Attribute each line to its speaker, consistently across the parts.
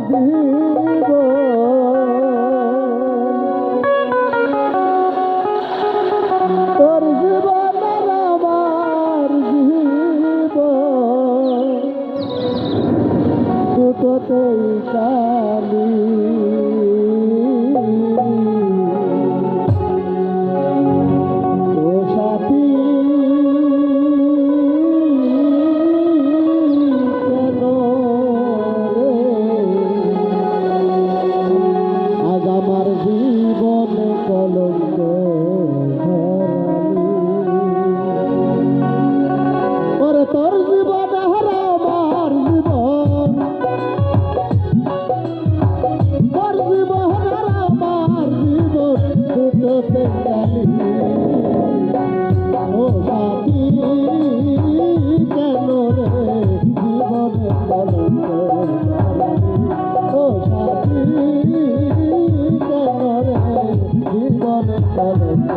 Speaker 1: জীবন তোর জীবন আর আমার জীবন দুটোতেই কালি ও সাথী কেন রে আজ আমার জীবনে কলঙ্ক ওরে তোর জীবন আর আমার জীবন তোর জীবন আর আমার জীবন দুটোতে কালি ও সাথী কেন রে জীবনে কলঙ্ক ও সাথী কেন রে জীবনে কলঙ্ক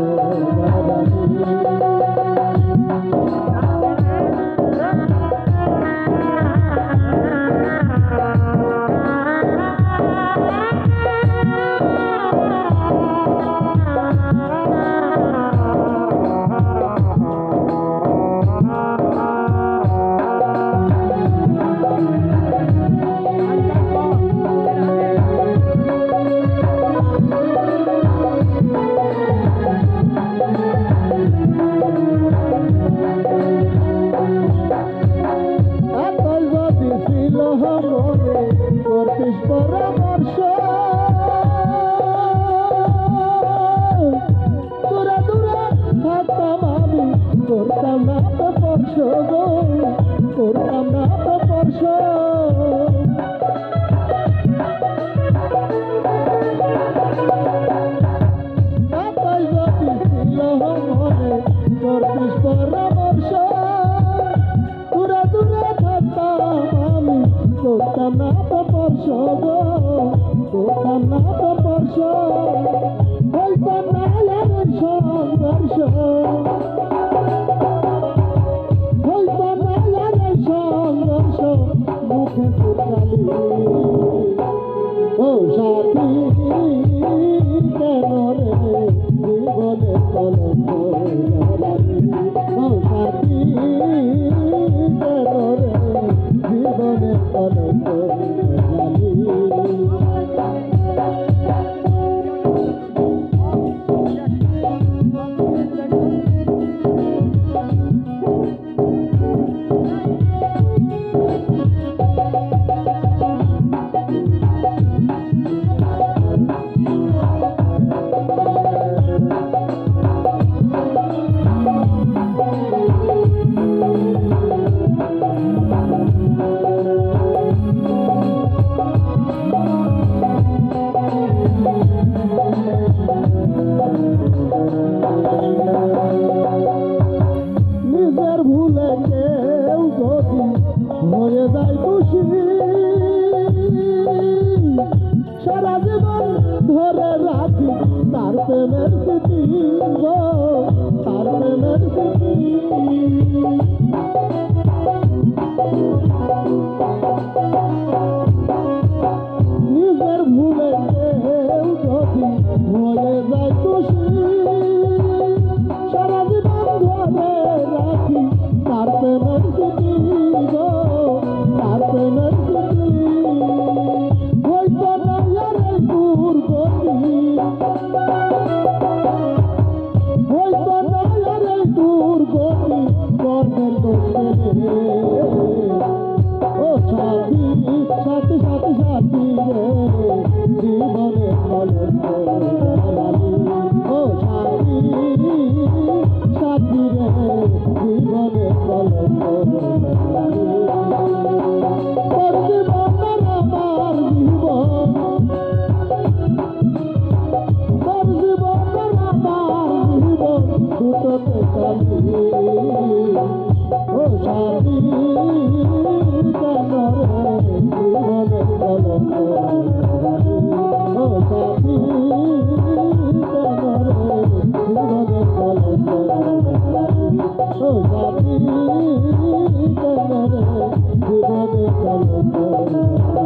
Speaker 1: করতিস পরামর্শ দূরে দূরে থাকতাম আমি করতাম না তো স্পর্শ গো করতাম না তো স্পর্শ তাই যদি ছিল মনে করতিস পরামর্শ দূরে দূরে থাকতাম আমি করতাম না তো স্পর্শ গো করতাম না তো স্পর্শ হইতো না আর সংঘর্ষ হইতো না আর সংঘর্ষ মুখে ফুটালি ও সাথী কেন রে জীবনে কলঙ্ক ও সাথী কেন রে জীবনে কলঙ্ক নিজের ভুলে কেউ যদি হয়ে যায় খুশি সারা জীবন ধরে রাখি তার প্রেমের স্মৃতি গো তার প্রেমের স্মৃতি নিজের ভুলে কেউ যদি হয়ে যায় খুশি সারা জীবন ধরে রাখি তার প্রেমের স্মৃতি গো তার প্রেমের স্মৃতি হইতো না আর দুর্গতি হইতো না আর দুর্গতি কর্মের দোষে ও সাথী সাথী সাথী সাথী রে জীবনে কলঙ্ক ও সাথী সাথী রে জীবনে কলঙ্ক তোর জীবন আর আমার জীবন তোর জীবন আর আমার জীবন দুটোতে কালি ও সাথী কেন রে জীবনে কলঙ্ক ও সাথী কেন রে জীবনে কলঙ্ক ও সাথী কেন রে জীবনে কলঙ্ক